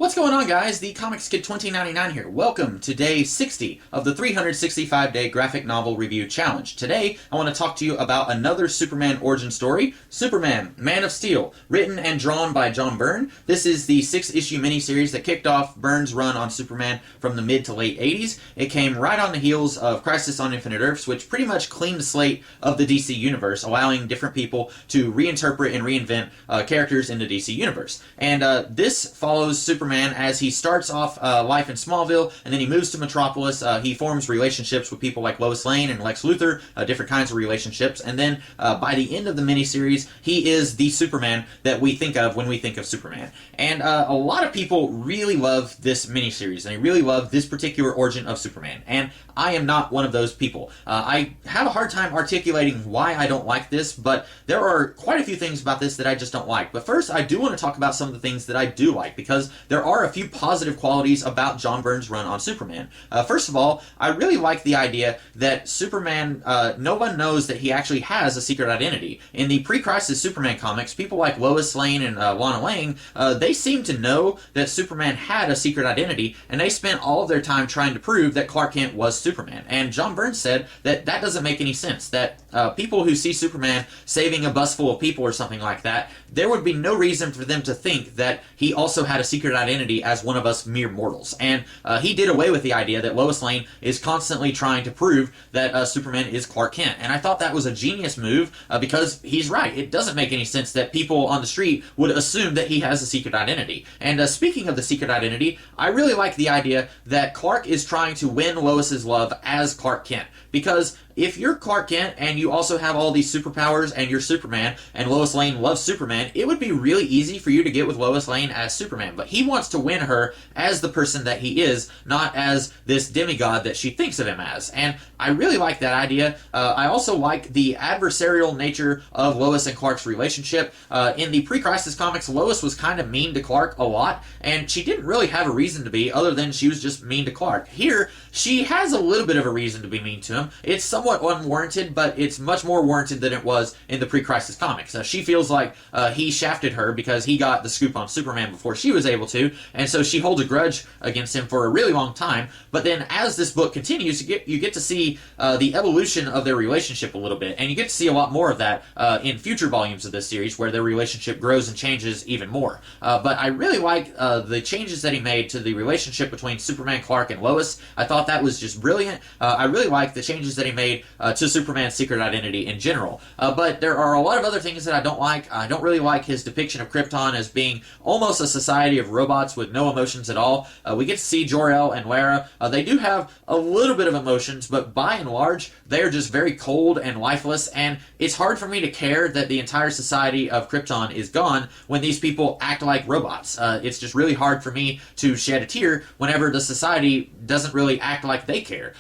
What's going on, guys? The Comics Kid 2099 here. Welcome to day 60 of the 365-day graphic novel review challenge. Today, I want to talk to you about another Superman origin story, Superman, Man of Steel, written and drawn by John Byrne. This is the 6-issue miniseries that kicked off Byrne's run on Superman from the mid to late 80s. It came right on the heels of Crisis on Infinite Earths, which pretty much cleaned the slate of the DC Universe, allowing different people to reinterpret and reinvent characters in the DC Universe. And this follows Superman as he starts off life in Smallville, and then he moves to Metropolis. He forms relationships with people like Lois Lane and Lex Luthor, different kinds of relationships, and then by the end of the miniseries, he is the Superman that we think of when we think of Superman. And a lot of people really love this miniseries, and they really love this particular origin of Superman, and I am not one of those people. I have a hard time articulating why I don't like this, but there are quite a few things about this that I just don't like. But first, I do want to talk about some of the things that I do like, because there are a few positive qualities about John Byrne's run on Superman. First of all, I really like the idea that Superman, no one knows that he actually has a secret identity. In the pre-Crisis Superman comics, people like Lois Lane and Lana Lang, they seemed to know that Superman had a secret identity, and they spent all of their time trying to prove that Clark Kent was Superman. And John Byrne said that that doesn't make any sense, that people who see Superman saving a bus full of people or something like that, there would be no reason for them to think that he also had a secret identity as one of us mere mortals. And he did away with the idea that Lois Lane is constantly trying to prove that Superman is Clark Kent. And I thought that was a genius move because he's right. It doesn't make any sense that people on the street would assume that he has a secret identity. And speaking of the secret identity, I really like the idea that Clark is trying to win Lois's love as Clark Kent. Because if you're Clark Kent and you also have all these superpowers and you're Superman and Lois Lane loves Superman, it would be really easy for you to get with Lois Lane as Superman. But he wants to win her as the person that he is, not as this demigod that she thinks of him as. And I really like that idea. I also like the adversarial nature of Lois and Clark's relationship. In the pre-Crisis comics, Lois was kind of mean to Clark a lot, and she didn't really have a reason to be other than she was just mean to Clark. Here, she has a little bit of a reason to be mean to him. It's somewhat unwarranted, but it's much more warranted than it was in the pre-Crisis comics. She feels like he shafted her because he got the scoop on Superman before she was able to, and so she holds a grudge against him for a really long time. But then as this book continues, you get to see the evolution of their relationship a little bit, and you get to see a lot more of that in future volumes of this series where their relationship grows and changes even more. But I really like the changes that he made to the relationship between Superman, Clark, and Lois. I thought that was just brilliant. I really like the changes that he made to Superman's secret identity in general. But there are a lot of other things that I don't like. I don't really like his depiction of Krypton as being almost a society of robots with no emotions at all. We get to see Jor-El and Lara. They do have a little bit of emotions, but by and large, they are just very cold and lifeless, and it's hard for me to care that the entire society of Krypton is gone when these people act like robots. It's just really hard for me to shed a tear whenever the society doesn't really act like they care.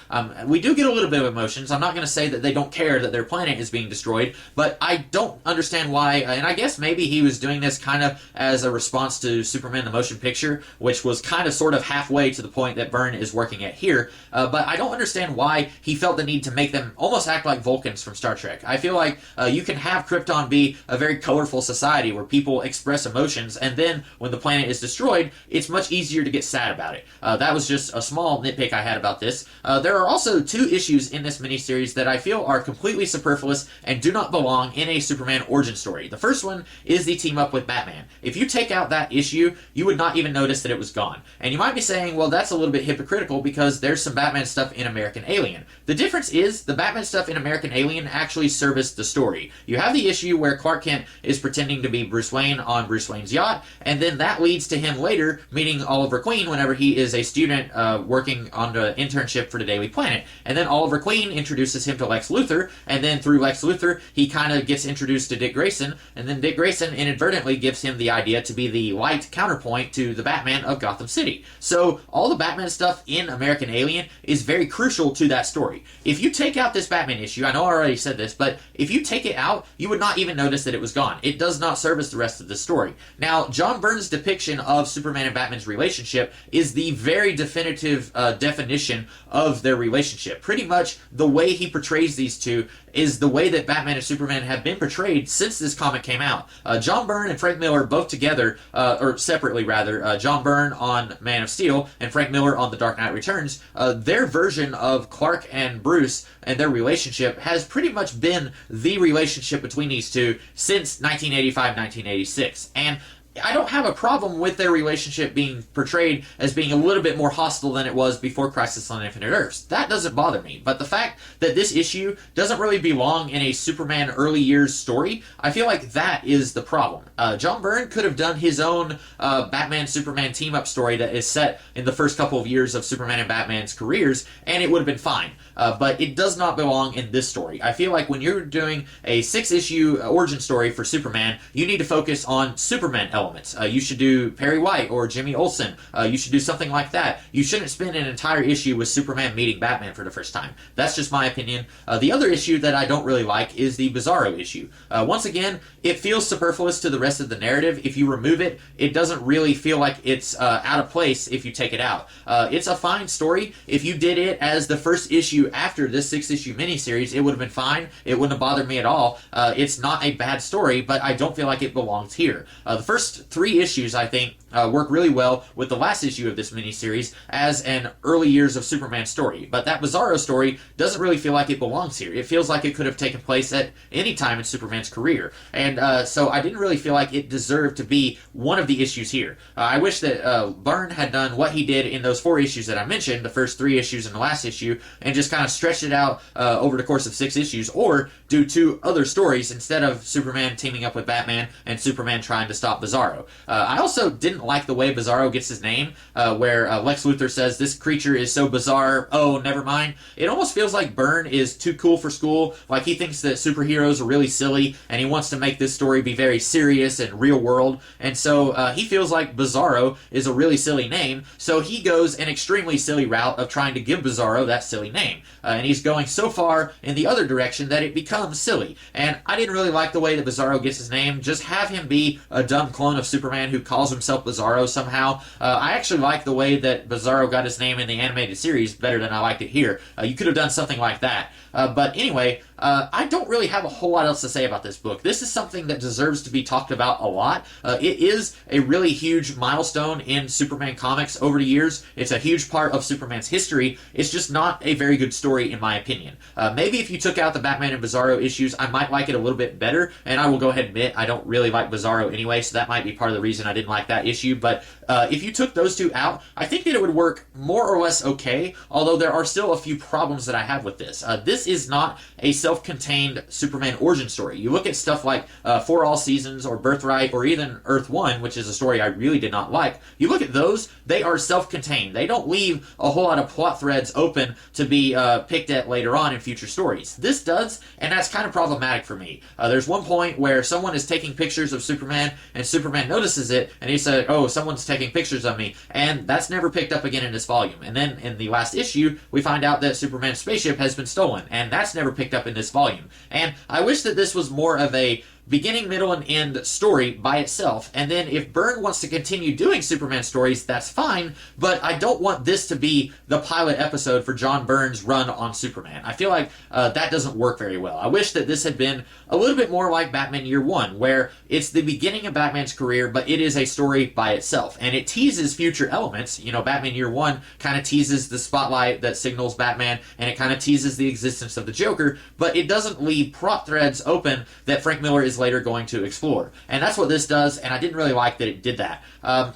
We do get a little bit of emotions. I'm not going to say that they don't care that their planet is being destroyed, but I don't understand why, and I guess maybe he was doing this kind of as a response to Superman the Motion Picture, which was kind of sort of halfway to the point that Byrne is working at here, but I don't understand why he felt the need to make them almost act like Vulcans from Star Trek. I feel like you can have Krypton be a very colorful society where people express emotions, and then when the planet is destroyed, it's much easier to get sad about it. That was just a small nitpick I had about this. There are also two issues in this miniseries that I feel are completely superfluous and do not belong in a Superman origin story. The first one is the team up with Batman. If you take out that issue, you would not even notice that it was gone. And you might be saying, well, that's a little bit hypocritical because there's some Batman stuff in American Alien. The difference is the Batman stuff in American Alien actually serviced the story. You have the issue where Clark Kent is pretending to be Bruce Wayne on Bruce Wayne's yacht, and then that leads to him later meeting Oliver Queen whenever he is a student working on the internship for the Daily Planet. And then Oliver Queen introduces him to Lex Luthor, and then through Lex Luthor, he kind of gets introduced to Dick Grayson, and then Dick Grayson inadvertently gives him the idea to be the light counterpoint to the Batman of Gotham City. So all the Batman stuff in American Alien is very crucial to that story. If you take out this Batman issue, I know I already said this, but if you take it out, you would not even notice that it was gone. It does not service the rest of the story. Now, John Byrne's depiction of Superman and Batman's relationship is the very definitive definition of their relationship. Pretty much the way way he portrays these two is the way that Batman and Superman have been portrayed since this comic came out. John Byrne and Frank Miller both together, or separately rather, John Byrne on Man of Steel and Frank Miller on The Dark Knight Returns, their version of Clark and Bruce and their relationship has pretty much been the relationship between these two since 1985-1986. And I don't have a problem with their relationship being portrayed as being a little bit more hostile than it was before Crisis on Infinite Earths. That doesn't bother me. But the fact that this issue doesn't really belong in a Superman early years story, I feel like that is the problem. John Byrne could have done his own Batman-Superman team-up story that is set in the first couple of years of Superman and Batman's careers, and it would have been fine. But it does not belong in this story. I feel like when you're doing a 6-issue origin story for Superman, you need to focus on Superman elements. You should do Perry White or Jimmy Olsen. You should do something like that. You shouldn't spend an entire issue with Superman meeting Batman for the first time. That's just my opinion. The other issue that I don't really like is the Bizarro issue. Once again, it feels superfluous to the rest of the narrative. If you remove it, it doesn't really feel like it's out of place if you take it out. It's a fine story. If you did it as the first issue after this 6-issue miniseries, it would have been fine. It wouldn't have bothered me at all. It's not a bad story, but I don't feel like it belongs here. The first 3 issues, I think, work really well with the last issue of this miniseries as an early years of Superman story. But that Bizarro story doesn't really feel like it belongs here. It feels like it could have taken place at any time in Superman's career. And so I didn't really feel like it deserved to be one of the issues here. I wish that Byrne had done what he did in those 4 issues that I mentioned, the first 3 issues and the last issue, and just kind of stretched it out over the course of 6 issues, or do 2 other stories instead of Superman teaming up with Batman and Superman trying to stop Bizarro. I also didn't like the way Bizarro gets his name, where Lex Luthor says, "This creature is so bizarre, oh, never mind." It almost feels like Byrne is too cool for school, like he thinks that superheroes are really silly, and he wants to make this story be very serious and real world, and so he feels like Bizarro is a really silly name, so he goes an extremely silly route of trying to give Bizarro that silly name. And he's going so far in the other direction that it becomes silly. And I didn't really like the way that Bizarro gets his name. Just have him be a dumb clone of Superman who calls himself Bizarro somehow. I actually like the way that Bizarro got his name in the animated series better than I liked it here. You could have done something like that. But anyway, I don't really have a whole lot else to say about this book. This is something that deserves to be talked about a lot. It is a really huge milestone in Superman comics over the years. It's a huge part of Superman's history. It's just not a very good story, in my opinion. Maybe if you took out the Batman and Bizarro issues, I might like it a little bit better, and I will go ahead and admit I don't really like Bizarro anyway, so that might be part of the reason I didn't like that issue. But if you took those 2 out, I think that it would work more or less okay, although there are still a few problems that I have with this. This is not a self-contained Superman origin story. You look at stuff like For All Seasons or Birthright or even Earth 1, which is a story I really did not like. You look at those, they are self-contained. They don't leave a whole lot of plot threads open to be picked at later on in future stories. This does, and that's kind of problematic for me. There's one point where someone is taking pictures of Superman, and Superman notices it, and he said, "Oh, someone's taking pictures of me," and that's never picked up again in this volume. And then in the last issue, we find out that Superman's spaceship has been stolen, and that's never picked up in this volume. And I wish that this was more of a beginning, middle, and end story by itself. And then if Byrne wants to continue doing Superman stories, that's fine, but I don't want this to be the pilot episode for John Byrne's run on Superman. I feel like that doesn't work very well. I wish that this had been a little bit more like Batman Year One, where it's the beginning of Batman's career, but it is a story by itself. And it teases future elements. You know, Batman Year One kind of teases the spotlight that signals Batman, and it kind of teases the existence of the Joker, but it doesn't leave plot threads open that Frank Miller is later going to explore. And that's what this does, and I didn't really like that it did that.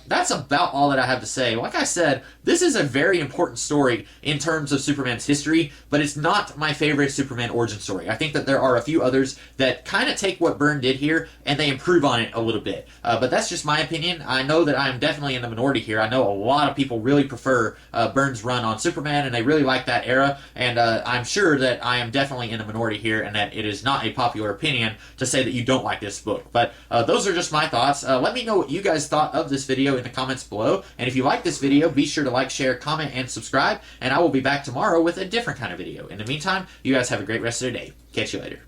That's about all that I have to say. Like I said, this is a very important story in terms of Superman's history, but it's not my favorite Superman origin story. I think that there are a few others that kind of take what Byrne did here, and they improve on it a little bit. But that's just my opinion. I know that I am definitely in the minority here. I know a lot of people really prefer Byrne's run on Superman, and they really like that era, and I'm sure that I am definitely in the minority here, and that it is not a popular opinion to say that you don't like this book. But those are just my thoughts. Let me know what you guys thought of this video in the comments below, and if you like this video, be sure to like, share, comment, and subscribe, and I will be back tomorrow with a different kind of video. In the meantime, you guys have a great rest of the day. Catch you later.